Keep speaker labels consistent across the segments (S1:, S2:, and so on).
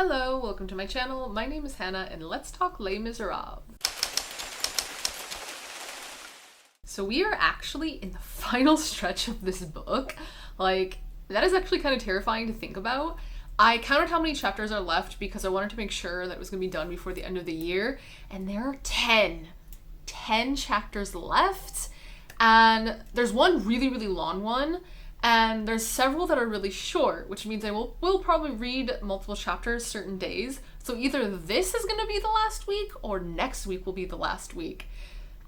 S1: Hello, welcome to my channel. My name is Hannah and let's talk Les Miserables. So we are actually in the final stretch of this book. Like, that is actually kind of terrifying to think about. I counted how many chapters are left because I wanted to make sure that it was going to be done before the end of the year, and there are 10 chapters left, and there's one really long one, and there's several that are really short, which means I will probably read multiple chapters certain days. So either this is going to be the last week or next week will be the last week.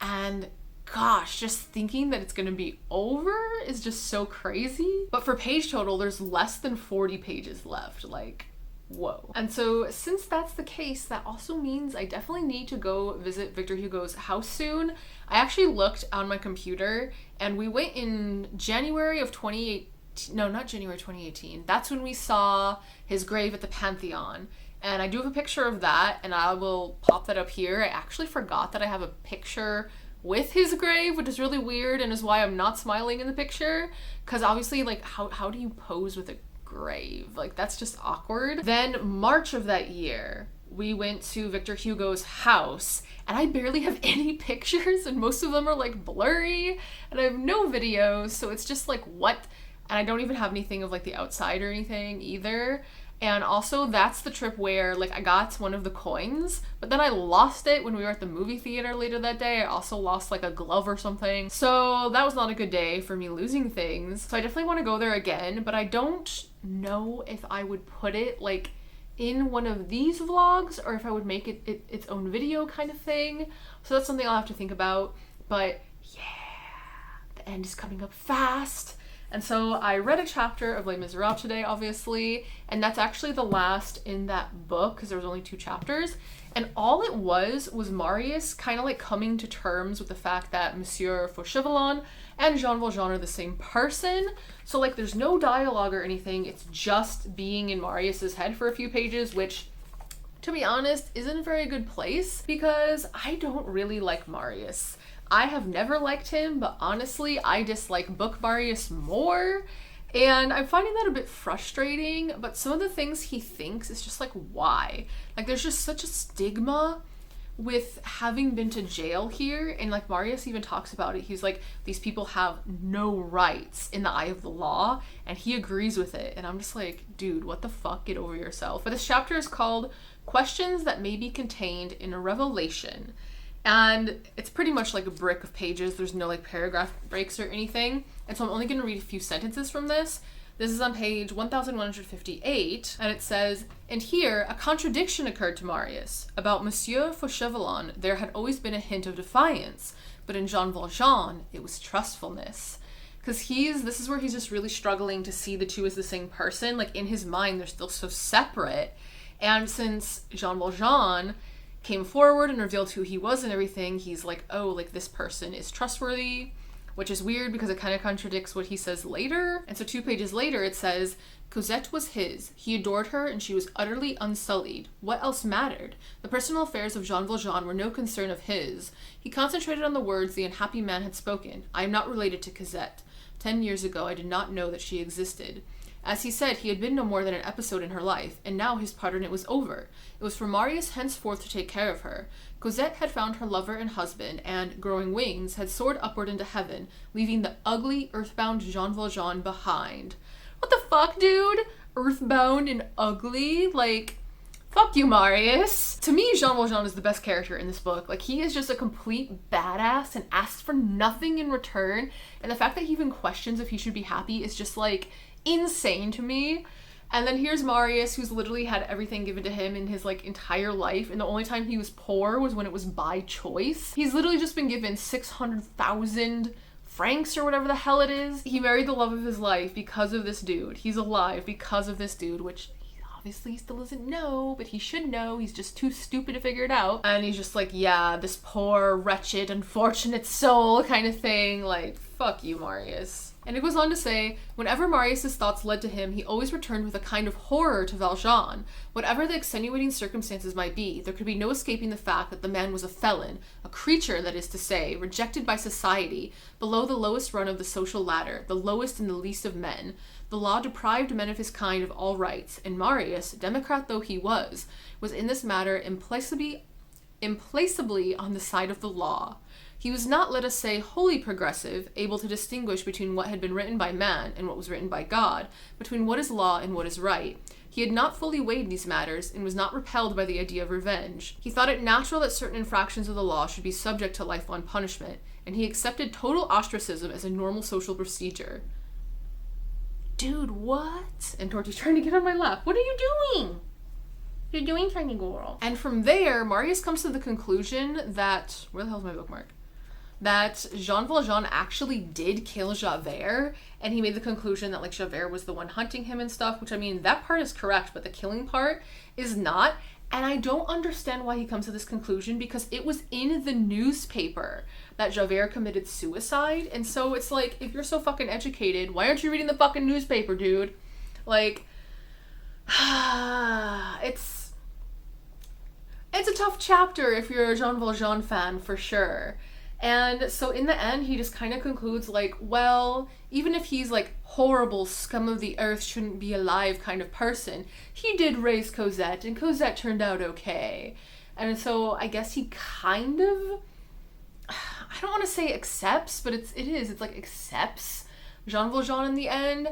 S1: And gosh, just thinking that it's going to be over is just so crazy. But for page total, there's less than 40 pages left. Like, whoa. And so since that's the case, that also means I definitely need to go visit Victor Hugo's house soon. I actually looked on my computer and we went in January of 2018. No, not January 2018. That's when we saw his grave at the Pantheon. And I do have a picture of that and I will pop that up here. I actually forgot that I have a picture with his grave, which is really weird and is why I'm not smiling in the picture. Because obviously, like, how do you pose with a grave? Like, that's just awkward. Then March of that year, we went to Victor Hugo's house and I barely have any pictures and most of them are like blurry and I have no videos, so it's just like, what? And I don't even have anything of like the outside or anything either. And also that's the trip where like I got one of the coins, but then I lost it when we were at the movie theater later that day. I also lost like a glove or something. So that was not a good day for me losing things. So I definitely want to go there again, but I don't know if I would put it like in one of these vlogs or if I would make it its own video kind of thing. So that's something I'll have to think about. But yeah, the end is coming up fast. And so I read a chapter of Les Miserables today, obviously, and that's actually the last in that book because there was only 2 chapters. And all it was Marius kind of like coming to terms with the fact that Monsieur Fauchelevent and Jean Valjean are the same person. So like there's no dialogue or anything, it's just being in Marius's head for a few pages, which, to be honest, isn't a very good place because I don't really like Marius. I have never liked him, but honestly, I dislike Book Marius more. And I'm finding that a bit frustrating, but some of the things he thinks is just like, why? Like, there's just such a stigma with having been to jail here. And like Marius even talks about it. He's like, these people have no rights in the eye of the law. And he agrees with it. And I'm just like, dude, what the fuck? Get over yourself. But this chapter is called Questions That May Be Contained in a Revelation. And it's pretty much like a brick of pages. There's no like paragraph breaks or anything. And so I'm only going to read a few sentences from this. This is on page 1158, and it says, "And here a contradiction occurred to Marius. About Monsieur Fauchelevent there had always been a hint of defiance, but in Jean Valjean it was trustfulness." Because this is where he's just really struggling to see the two as the same person. Like, in his mind, they're still so separate. And since Jean Valjean came forward and revealed who he was and everything, he's like, oh, like this person is trustworthy, which is weird because it kind of contradicts what he says later. And so 2 pages later it says, "Cosette was his. He adored her and she was utterly unsullied. What else mattered? The personal affairs of Jean Valjean were no concern of his. He concentrated on the words the unhappy man had spoken. I am not related to Cosette. 10 years ago I did not know that she existed. As he said, he had been no more than an episode in her life, and now his part in it was over. It was for Marius henceforth to take care of her. Cosette had found her lover and husband, and, growing wings, had soared upward into heaven, leaving the ugly, earthbound Jean Valjean behind." What the fuck, dude? Earthbound and ugly? Like, fuck you, Marius. To me, Jean Valjean is the best character in this book. Like, he is just a complete badass and asks for nothing in return, and the fact that he even questions if he should be happy is just, like, insane to me. And then here's Marius, who's literally had everything given to him in his like entire life, and the only time he was poor was when it was by choice. He's literally just been given 600,000 francs or whatever the hell it is. He married the love of his life because of this dude. He's alive because of this dude, which he obviously still doesn't know, but he should know. He's just too stupid to figure it out. And he's just like, yeah, this poor, wretched, unfortunate soul kind of thing. Like, fuck you, Marius. And it goes on to say, whenever Marius's thoughts led to him, he always returned with a kind of horror to Valjean. Whatever the extenuating circumstances might be, there could be no escaping the fact that the man was a felon, a creature, that is to say, rejected by society, below the lowest run of the social ladder, the lowest and the least of men. The law deprived men of his kind of all rights, and Marius, democrat though he was in this matter implacably on the side of the law. He was not, let us say, wholly progressive, able to distinguish between what had been written by man and what was written by God, between what is law and what is right. He had not fully weighed these matters, and was not repelled by the idea of revenge. He thought it natural that certain infractions of the law should be subject to lifelong punishment, and he accepted total ostracism as a normal social procedure. Dude, what? And Torty's trying to get on my lap. What are you doing? You're doing, tiny girl. And from there, Marius comes to the conclusion that... Where the hell's my bookmark? That Jean Valjean actually did kill Javert, and he made the conclusion that, like, Javert was the one hunting him and stuff, which, I mean, that part is correct, but the killing part is not. And I don't understand why he comes to this conclusion, because it was in the newspaper that Javert committed suicide. And so it's like, if you're so fucking educated, why aren't you reading the fucking newspaper, dude? Like, it's a tough chapter if you're a Jean Valjean fan, for sure. And so in the end, he just kind of concludes like, well, even if he's like horrible, scum of the earth, shouldn't be alive kind of person, he did raise Cosette, and Cosette turned out okay. And so I guess he kind of, I don't want to say accepts, but it's like accepts Jean Valjean in the end.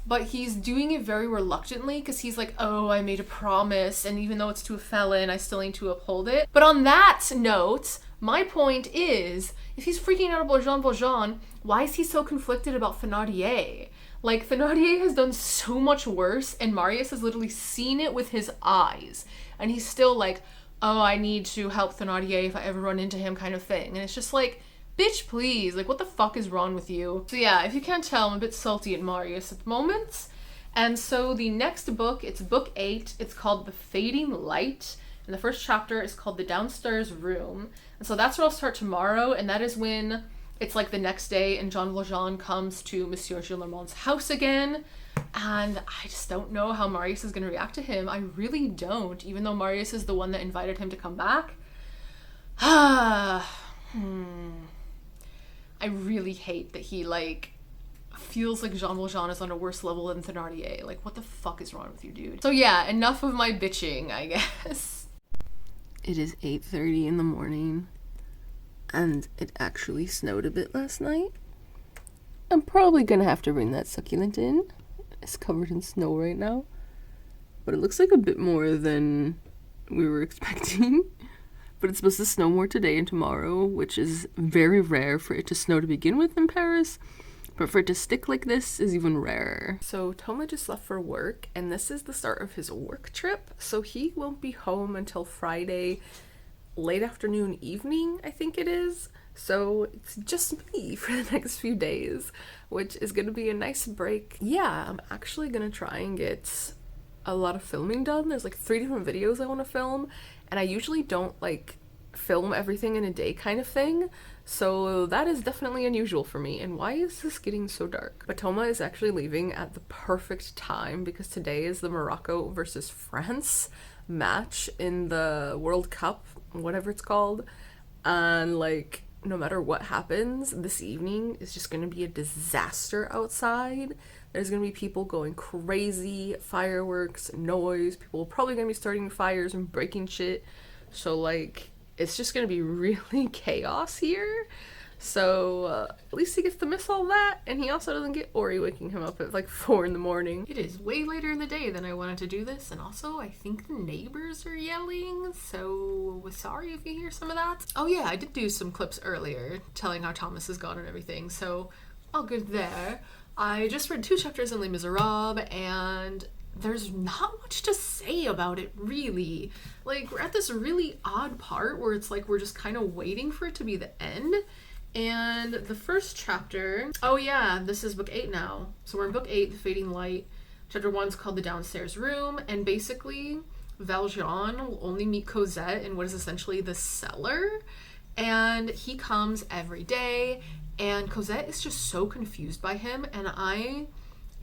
S1: But he's doing it very reluctantly, because he's like, oh, I made a promise, and even though it's to a felon, I still need to uphold it. But on that note, my point is, if he's freaking out about Jean Valjean, why is he so conflicted about Thénardier? Like, Thénardier has done so much worse, and Marius has literally seen it with his eyes. And he's still like, oh, I need to help Thénardier if I ever run into him kind of thing. And it's just like, bitch, please, like, what the fuck is wrong with you? So yeah, if you can't tell, I'm a bit salty at Marius at the moment. And so the next book, it's book 8, it's called The Fading Light, and the first chapter is called The Downstairs Room. And so that's where I'll start tomorrow, and that is when it's like the next day and Jean Valjean comes to Monsieur Gillenormand's house again, and I just don't know how Marius is going to react to him. I really don't, even though Marius is the one that invited him to come back. I really hate that he, like, feels like Jean Valjean is on a worse level than Thénardier. Like, what the fuck is wrong with you, dude? So yeah, enough of my bitching, I guess. It is 8:30 in the morning, and it actually snowed a bit last night. I'm probably gonna have to bring that succulent in. It's covered in snow right now, but it looks like a bit more than we were expecting. But it's supposed to snow more today and tomorrow, which is very rare for it to snow to begin with in Paris. But for it to stick like this is even rarer. So Thomas just left for work, and this is the start of his work trip. So he won't be home until Friday, late afternoon, evening, I think it is. So it's just me for the next few days, which is going to be a nice break. Yeah, I'm actually going to try and get a lot of filming done. There's like 3 different videos I want to film, and I usually don't like film everything in a day kind of thing, so that is definitely unusual for me. And why is this getting so dark? But Thomas is actually leaving at the perfect time, because today is the Morocco versus France match in the World Cup, whatever it's called, and like no matter what happens, this evening is just going to be a disaster outside. There's going to be people going crazy, fireworks, noise, people are probably going to be starting fires and breaking shit. So like, it's just going to be really chaos here. So at least he gets to miss all that, and he also doesn't get Ori waking him up at like 4 in the morning. It is way later in the day than I wanted to do this, and also I think the neighbors are yelling, so sorry if you hear some of that. Oh yeah, I did do some clips earlier telling how Thomas is gone and everything, so all good there. I just read 2 chapters in Les Miserables, and there's not much to say about it, really. Like, we're at this really odd part where it's like we're just kind of waiting for it to be the end. And the first chapter, oh yeah, this is book 8 now. So we're in book 8, The Fading Light. Chapter 1 is called The Downstairs Room, and basically Valjean will only meet Cosette in what is essentially the cellar, and he comes every day, And Cosette is just so confused by him, and I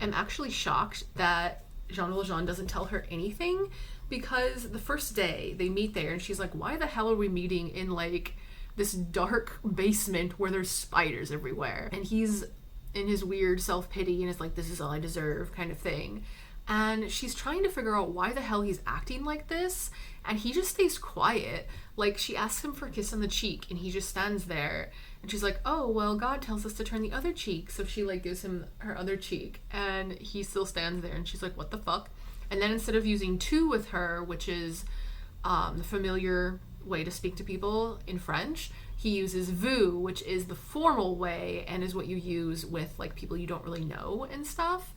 S1: am actually shocked that Jean Valjean doesn't tell her anything, because the first day they meet there and she's like, why the hell are we meeting in like this dark basement where there's spiders everywhere? And he's in his weird self-pity and is like, this is all I deserve kind of thing. And she's trying to figure out why the hell he's acting like this, and he just stays quiet. Like, she asks him for a kiss on the cheek and he just stands there, and she's like, oh well, God tells us to turn the other cheek. So she like gives him her other cheek and he still stands there, and she's like, what the fuck? And then instead of using tu with her, which is the familiar way to speak to people in French, he uses vous, which is the formal way and is what you use with like people you don't really know and stuff.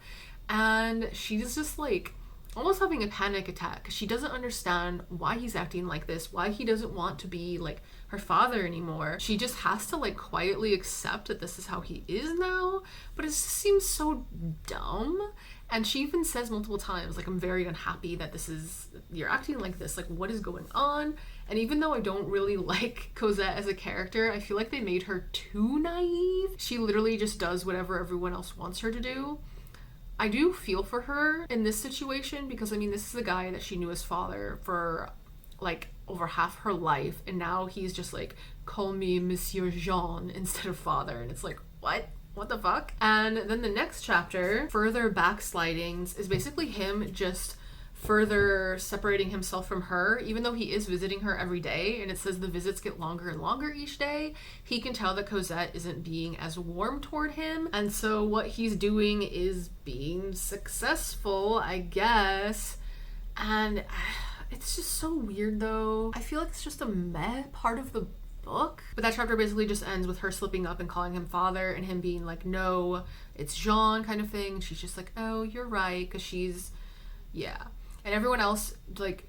S1: And she's just like almost having a panic attack because she doesn't understand why he's acting like this, why he doesn't want to be like her father anymore. She just has to like quietly accept that this is how he is now, but it just seems so dumb. And she even says multiple times, like, I'm very unhappy that you're acting like this, like what is going on? And even though I don't really like Cosette as a character, I feel like they made her too naive. She literally just does whatever everyone else wants her to do. I do feel for her in this situation because, I mean, this is a guy that she knew as father for like over half her life, and now he's just like, call me Monsieur Jean instead of father, and it's like, what the fuck? And then the next chapter, Further Backslidings, is basically him just further separating himself from her, even though he is visiting her every day, and it says the visits get longer and longer each day. He can tell that Cosette isn't being as warm toward him, and so what he's doing is being successful, I guess. And it's just so weird though. I feel like it's just a meh part of the book. But that chapter basically just ends with her slipping up and calling him father, and him being like, no, it's Jean kind of thing. She's just like, oh, you're right, because she's, yeah. And everyone else, like,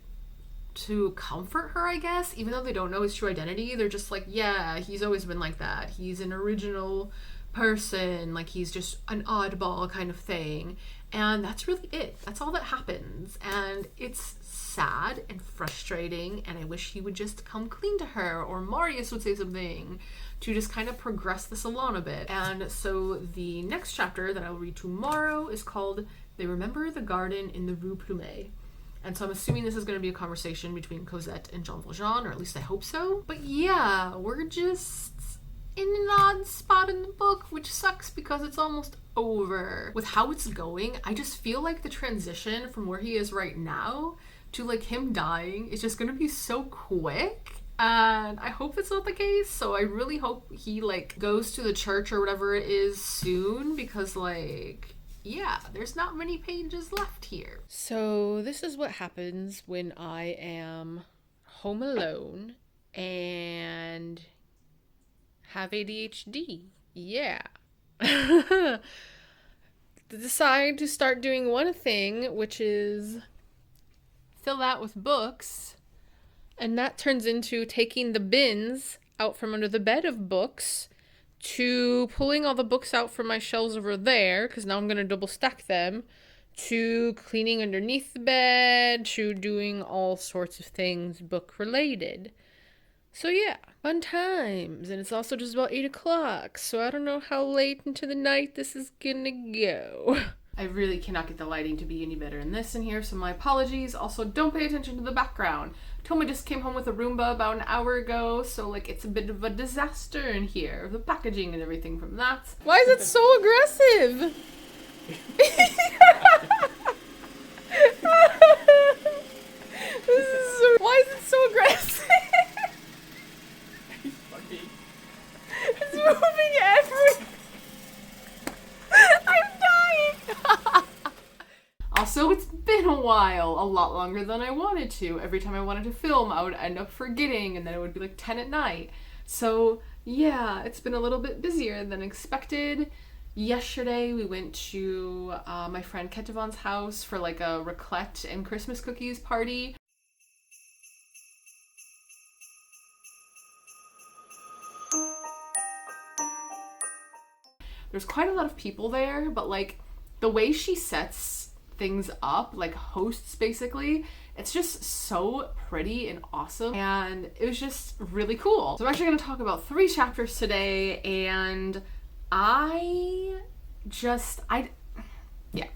S1: to comfort her, I guess, even though they don't know his true identity, they're just like, yeah, he's always been like that. He's an original person, like he's just an oddball kind of thing. And that's really it. That's all that happens. And it's sad and frustrating, and I wish he would just come clean to her, or Marius would say something to just kind of progress this along a bit. And so the next chapter that I'll read tomorrow is called They Remember the Garden in the Rue Plumet. And so I'm assuming this is going to be a conversation between Cosette and Jean Valjean, or at least I hope so. But yeah, we're just in an odd spot in the book, which sucks because it's almost over. With how it's going, I just feel like the transition from where he is right now to like him dying is just going to be so quick. And I hope it's not the case. So I really hope he like goes to the church or whatever it is soon, because like, yeah, there's not many pages left here. So this is what happens when I am home alone and have ADHD. Yeah. Decide to start doing one thing, which is fill that with books. And that turns into taking the bins out from under the bed of books to pulling all the books out from my shelves over there, because now I'm going to double stack them, to cleaning underneath the bed, to doing all sorts of things book related. So yeah, fun times. And it's also just about 8 o'clock, so I don't know how late into the night this is gonna go. I really cannot get the lighting to be any better in this in here, so my apologies. Also, don't pay attention to the background. Toma just came home with a Roomba about an hour ago, so like it's a bit of a disaster in here. The packaging and everything from that. Why is it so aggressive? Why is it so aggressive? It's moving everywhere. I'm dying. Also, it's been a while, a lot longer than I wanted to. Every time I wanted to film, I would end up forgetting, and then it would be like 10 at night. So yeah, it's been a little bit busier than expected. Yesterday, we went to my friend Ketavon's house for like a raclette and Christmas cookies party. There's quite a lot of people there, but like the way she sets things up, like hosts basically, it's just so pretty and awesome, and it was just really cool. So I'm actually going to talk about 3 chapters today, and I yeah.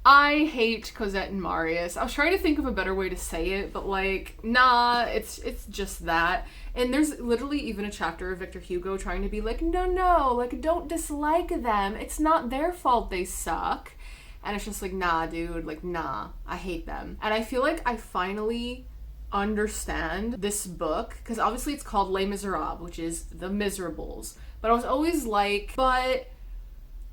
S1: I hate Cosette and Marius. I was trying to think of a better way to say it, but like, nah, it's just that. And there's literally even a chapter of Victor Hugo trying to be like, no, like, don't dislike them. It's not their fault they suck. And it's just like, nah, dude, like, nah, I hate them. And I feel like I finally understand this book, because obviously it's called Les Miserables, which is The Miserables. But I was always like, but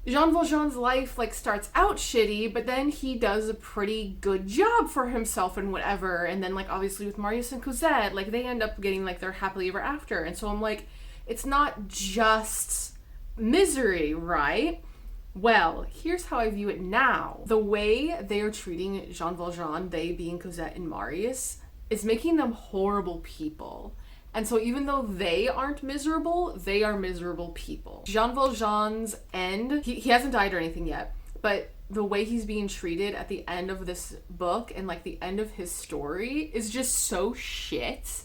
S1: Jean Valjean's life, like, starts out shitty, but then he does a pretty good job for himself and whatever. And then, like, obviously with Marius and Cosette, like, they end up getting, like, their happily ever after. And so I'm like, it's not just misery, right? Well, here's how I view it now. The way they are treating Jean Valjean, they being Cosette and Marius, is making them horrible people. And so even though they aren't miserable, they are miserable people. Jean Valjean's end, he hasn't died or anything yet, but the way he's being treated at the end of this book and like the end of his story is just so shit.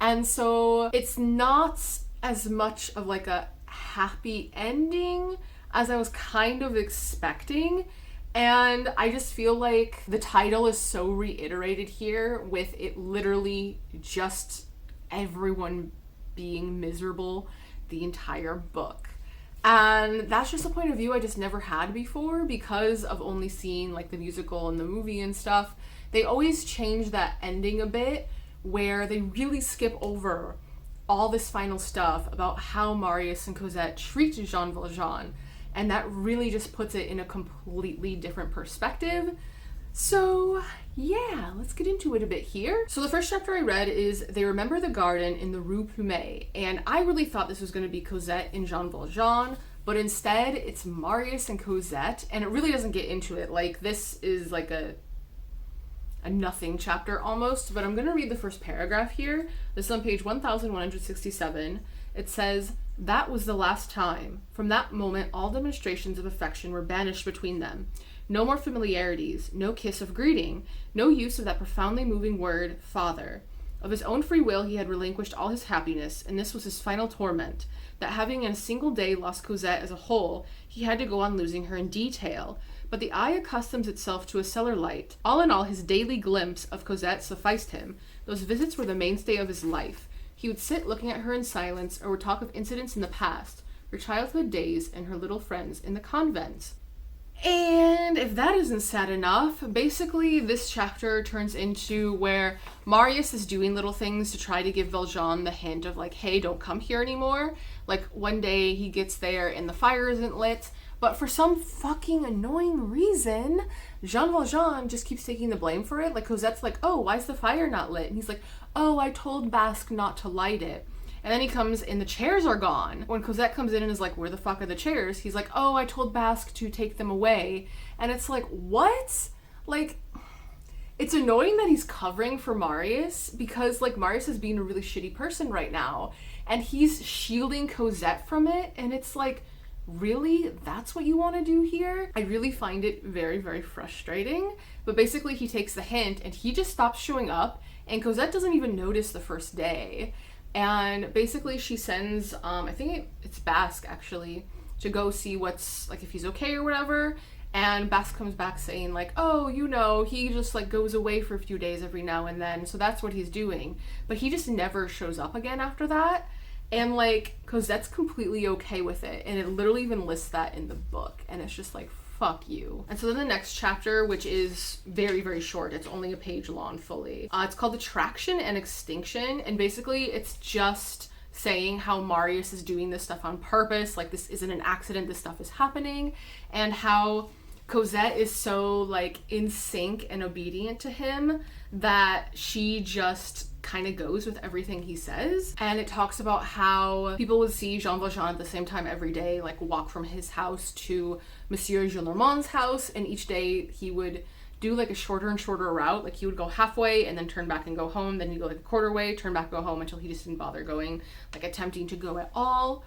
S1: And so it's not as much of like a happy ending as I was kind of expecting. And I just feel like the title is so reiterated here with it literally just everyone being miserable the entire book. And that's just a point of view I just never had before because of only seeing like the musical and the movie and stuff. They always change that ending a bit where they really skip over all this final stuff about how Marius and Cosette treat Jean Valjean. And that really just puts it in a completely different perspective. So yeah, let's get into it a bit here. So the first chapter I read is They Remember the Garden in the Rue Plumet. And I really thought this was going to be Cosette and Jean Valjean, but instead it's Marius and Cosette. And it really doesn't get into it. Like, this is like a nothing chapter almost, but I'm going to read the first paragraph here. This is on page 1167. It says, "That was the last time. From that moment, all demonstrations of affection were banished between them. No more familiarities, no kiss of greeting, no use of that profoundly moving word, father. Of his own free will, he had relinquished all his happiness, and this was his final torment, that having in a single day lost Cosette as a whole, he had to go on losing her in detail. But the eye accustoms itself to a cellar light. All in all, his daily glimpse of Cosette sufficed him. Those visits were the mainstay of his life. He would sit looking at her in silence, or would talk of incidents in the past, her childhood days, and her little friends in the convent." And if that isn't sad enough, basically this chapter turns into where Marius is doing little things to try to give Valjean the hint of like, hey, don't come here anymore. Like, one day he gets there and the fire isn't lit, but for some fucking annoying reason, Jean Valjean just keeps taking the blame for it. Like, Cosette's like, oh, why is the fire not lit? And he's like, oh, I told Basque not to light it. And then he comes and the chairs are gone. When Cosette comes in and is like, where the fuck are the chairs? He's like, oh, I told Basque to take them away. And it's like, what? Like, it's annoying that he's covering for Marius because like Marius is being a really shitty person right now. And he's shielding Cosette from it. And it's like, really? That's what you want to do here? I really find it very, very frustrating. But basically he takes the hint and he just stops showing up. And Cosette doesn't even notice the first day. And basically she sends, I think it's Basque actually, to go see what's, like, if he's okay or whatever. And Basque comes back saying like, oh, you know, he just like goes away for a few days every now and then. So that's what he's doing. But he just never shows up again after that. And like, Cosette's completely okay with it. And it literally even lists that in the book. And it's just like, fuck you. And so then the next chapter, which is very, very short, it's only a page long fully. It's called Attraction and Extinction. And basically it's just saying how Marius is doing this stuff on purpose. Like, this isn't an accident, this stuff is happening. And how Cosette is so like in sync and obedient to him that she just kind of goes with everything he says. And it talks about how people would see Jean Valjean at the same time every day, like walk from his house to Monsieur Gillenormand's house, and each day he would do like a shorter and shorter route. Like, he would go halfway and then turn back and go home, then he'd go like a quarter way, turn back, go home, until he just didn't bother going, like attempting to go at all.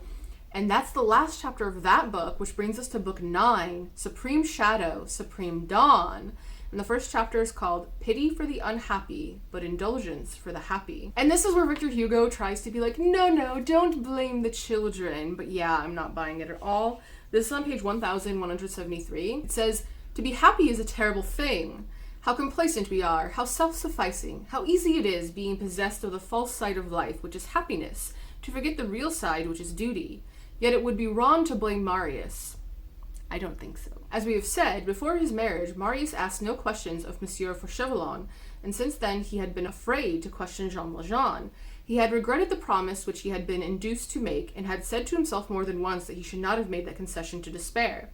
S1: And that's the last chapter of that book, which brings us to book 9, Supreme Shadow, Supreme Dawn. And the first chapter is called Pity for the Unhappy, but Indulgence for the Happy. And this is where Victor Hugo tries to be like, no, don't blame the children. But yeah, I'm not buying it at all. This is on page 1173. It says, to be happy is a terrible thing. How complacent we are, how self-sufficing, how easy it is being possessed of the false side of life, which is happiness, to forget the real side, which is duty. Yet it would be wrong to blame Marius. I don't think so. As we have said, before his marriage, Marius asked no questions of Monsieur Fauchelevent, and since then he had been afraid to question Jean Valjean. He had regretted the promise which he had been induced to make, and had said to himself more than once that he should not have made that concession to despair.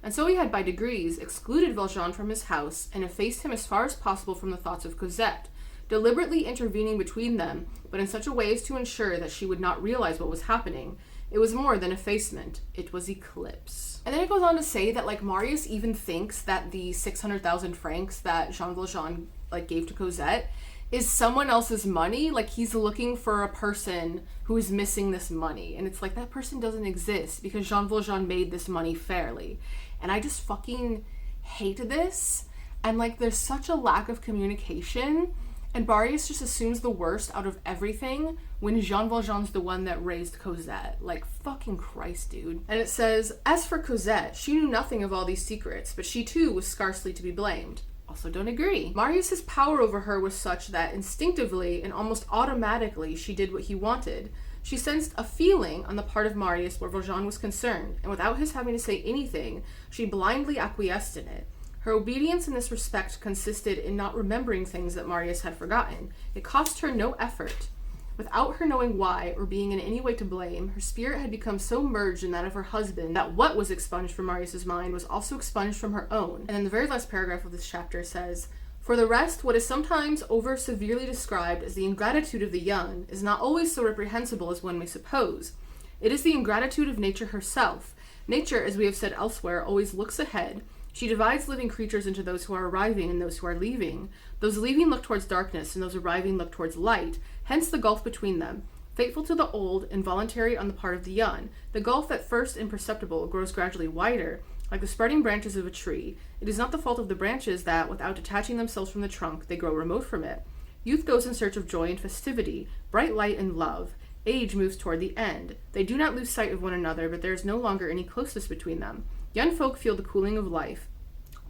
S1: And so he had by degrees excluded Valjean from his house, and effaced him as far as possible from the thoughts of Cosette, deliberately intervening between them, but in such a way as to ensure that she would not realize what was happening. It was more than effacement, it was eclipse. And then it goes on to say that, like, Marius even thinks that the 600,000 francs that Jean Valjean, like, gave to Cosette is someone else's money. Like, he's looking for a person who is missing this money. And it's like, that person doesn't exist because Jean Valjean made this money fairly. And I just fucking hate this. And, like, there's such a lack of communication. And Marius just assumes the worst out of everything when Jean Valjean's the one that raised Cosette. Like, fucking Christ, dude. And it says, as for Cosette, she knew nothing of all these secrets, but she too was scarcely to be blamed. Also don't agree. Marius's power over her was such that instinctively and almost automatically she did what he wanted. She sensed a feeling on the part of Marius where Valjean was concerned, and without his having to say anything, she blindly acquiesced in it. Her obedience in this respect consisted in not remembering things that Marius had forgotten. It cost her no effort. Without her knowing why, or being in any way to blame, her spirit had become so merged in that of her husband that what was expunged from Marius's mind was also expunged from her own. And then the very last paragraph of this chapter says, for the rest, what is sometimes over severely described as the ingratitude of the young is not always so reprehensible as one may suppose. It is the ingratitude of nature herself. Nature, as we have said elsewhere, always looks ahead. She divides living creatures into those who are arriving and those who are leaving. Those leaving look towards darkness, and those arriving look towards light, hence the gulf between them. Fateful to the old, involuntary on the part of the young. The gulf, at first imperceptible, grows gradually wider, like the spreading branches of a tree. It is not the fault of the branches that, without detaching themselves from the trunk, they grow remote from it. Youth goes in search of joy and festivity, bright light and love. Age moves toward the end. They do not lose sight of one another, but there is no longer any closeness between them. Young folk feel the cooling of life.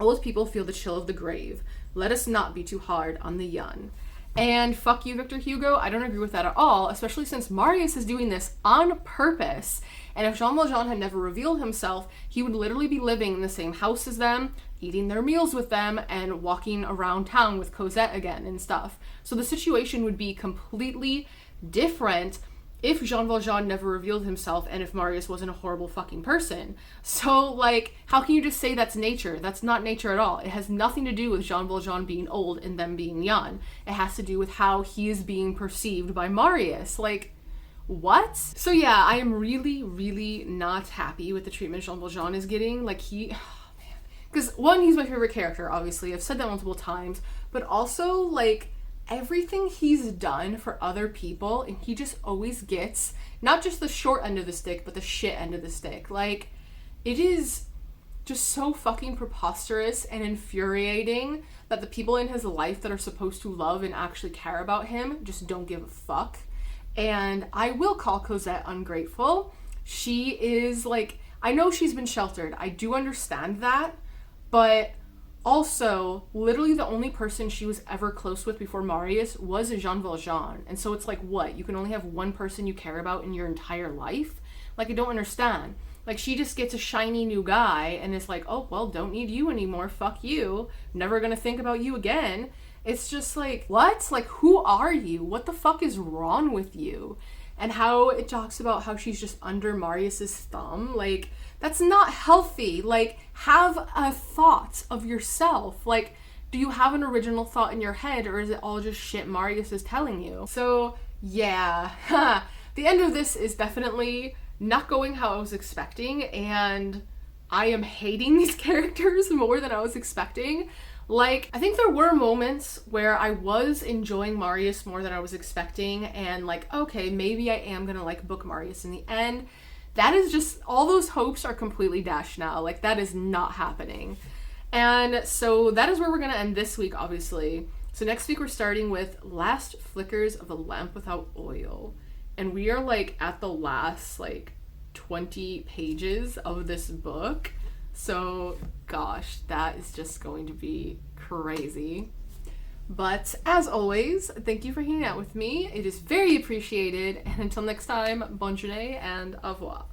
S1: Old people feel the chill of the grave. Let us not be too hard on the young. And fuck you, Victor Hugo. I don't agree with that at all, especially since Marius is doing this on purpose. And if Jean Valjean had never revealed himself, he would literally be living in the same house as them, eating their meals with them, and walking around town with Cosette again and stuff. So the situation would be completely different if Jean Valjean never revealed himself and if Marius wasn't a horrible fucking person. So, like, how can you just say that's nature? That's not nature at all. It has nothing to do with Jean Valjean being old and them being young. It has to do with how he is being perceived by Marius. Like, what? So yeah, I am really, really not happy with the treatment Jean Valjean is getting. Like, because one, he's my favorite character, obviously. I've said that multiple times. But also, like, everything he's done for other people, and he just always gets not just the short end of the stick, but the shit end of the stick. Like, it is just so fucking preposterous and infuriating that the people in his life that are supposed to love and actually care about him just don't give a fuck. And I will call Cosette ungrateful. She is, like, I know she's been sheltered. I do understand that, but also, literally the only person she was ever close with before Marius was Jean Valjean. And so it's like, what? You can only have one person you care about in your entire life? Like, I don't understand. Like, she just gets a shiny new guy and is like, oh, well, don't need you anymore. Fuck you. Never gonna think about you again. It's just like, what? Like, who are you? What the fuck is wrong with you? And how it talks about how she's just under Marius's thumb. Like, that's not healthy. Like, have a thought of yourself. Like, do you have an original thought in your head, or is it all just shit Marius is telling you? So, yeah. The end of this is definitely not going how I was expecting, and I am hating these characters more than I was expecting. Like, I think there were moments where I was enjoying Marius more than I was expecting, and like, okay, maybe I am gonna like book Marius in the end. That is just, all those hopes are completely dashed now. Like, that is not happening. And so that is where we're going to end this week, obviously. So next week we're starting with Last Flickers of a Lamp Without Oil. And we are like at the last like 20 pages of this book. So gosh, that is just going to be crazy. But as always, thank you for hanging out with me. It is very appreciated. And until next time, bonne journée and au revoir.